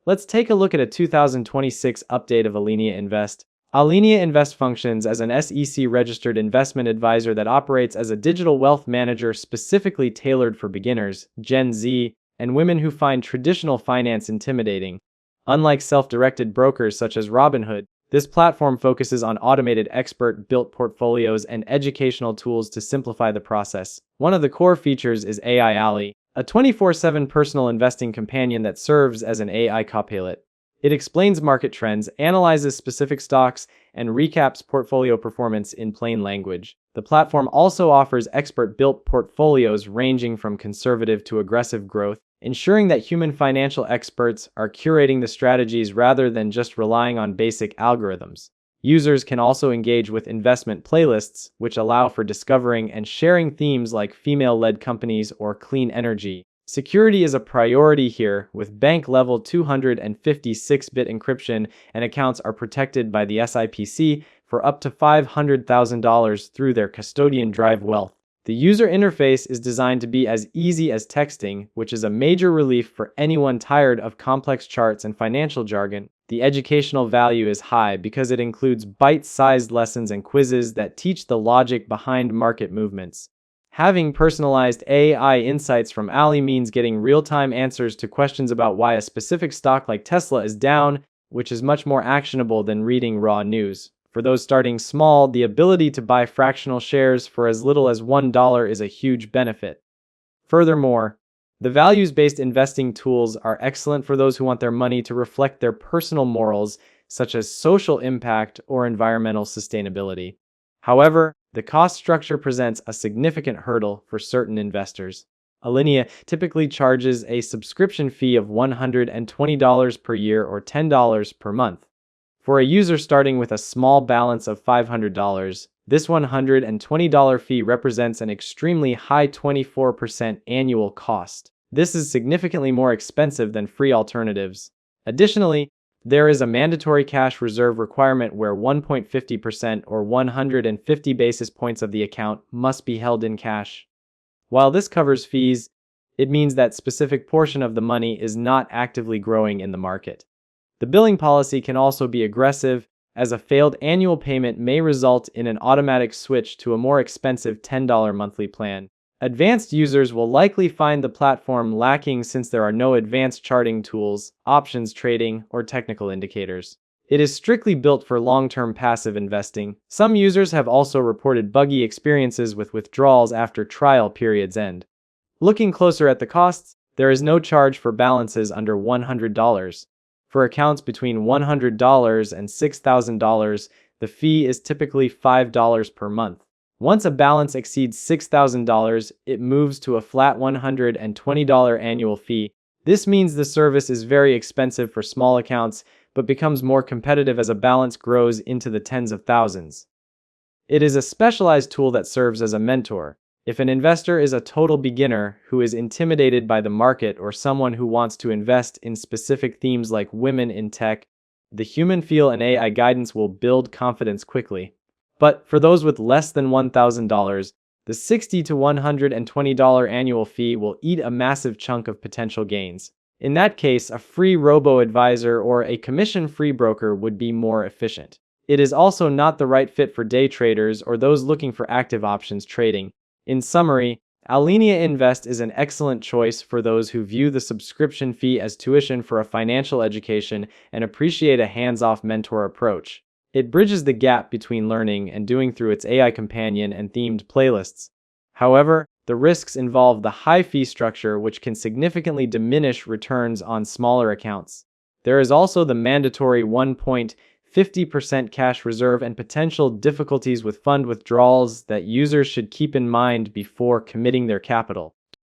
Let's take a look at a 2026 update of Alinea Invest. Alinea Invest functions as an SEC-registered investment advisor that operates as a digital wealth manager specifically tailored for beginners, Gen Z, and women who find traditional finance intimidating. Unlike self-directed brokers such as Robinhood, this platform focuses on automated expert-built portfolios and educational tools to simplify the process. One of the core features is AI Allie, a 24/7 personal investing companion that serves as an AI copilot. It explains market trends, analyzes specific stocks, and recaps portfolio performance in plain language. The platform also offers expert-built portfolios ranging from conservative to aggressive growth, ensuring that human financial experts are curating the strategies rather than just relying on basic algorithms. Users can also engage with investment playlists, which allow for discovering and sharing themes like female-led companies or clean energy. Security is a priority here, with bank-level 256-bit encryption, and accounts are protected by the SIPC for up to $500,000 through their custodian Drive Wealth. The user interface is designed to be as easy as texting, which is a major relief for anyone tired of complex charts and financial jargon. The educational value is high because it includes bite-sized lessons and quizzes that teach the logic behind market movements. Having personalized AI insights from Allie means getting real-time answers to questions about why a specific stock like Tesla is down, which is much more actionable than reading raw news. For those starting small, the ability to buy fractional shares for as little as $1 is a huge benefit. Furthermore, the values-based investing tools are excellent for those who want their money to reflect their personal morals, such as social impact or environmental sustainability. However, the cost structure presents a significant hurdle for certain investors. Alinea typically charges a subscription fee of $120 per year or $10 per month. For a user starting with a small balance of $500, this $120 fee represents an extremely high 24% annual cost. This is significantly more expensive than free alternatives. Additionally, there is a mandatory cash reserve requirement where 1.50% or 150 basis points of the account must be held in cash. While this covers fees, it means that specific portion of the money is not actively growing in the market. The billing policy can also be aggressive, as a failed annual payment may result in an automatic switch to a more expensive $10 monthly plan. Advanced users will likely find the platform lacking since there are no advanced charting tools, options trading, or technical indicators. It is strictly built for long-term passive investing. Some users have also reported buggy experiences with withdrawals after trial periods end. Looking closer at the costs, there is no charge for balances under $100. For accounts between $100 and $6,000, the fee is typically $5 per month. Once a balance exceeds $6,000, it moves to a flat $120 annual fee. This means the service is very expensive for small accounts, but becomes more competitive as a balance grows into the tens of thousands. It is a specialized tool that serves as a mentor. If an investor is a total beginner who is intimidated by the market or someone who wants to invest in specific themes like women in tech, the human feel and AI guidance will build confidence quickly. But for those with less than $1,000, the $60 to $120 annual fee will eat a massive chunk of potential gains. In that case, a free robo-advisor or a commission-free broker would be more efficient. It is also not the right fit for day traders or those looking for active options trading. In summary, Alinea Invest is an excellent choice for those who view the subscription fee as tuition for a financial education and appreciate a hands-off mentor approach. It bridges the gap between learning and doing through its AI companion and themed playlists. However, the risks involve the high fee structure, which can significantly diminish returns on smaller accounts. There is also the mandatory 1.50% cash reserve and potential difficulties with fund withdrawals that users should keep in mind before committing their capital.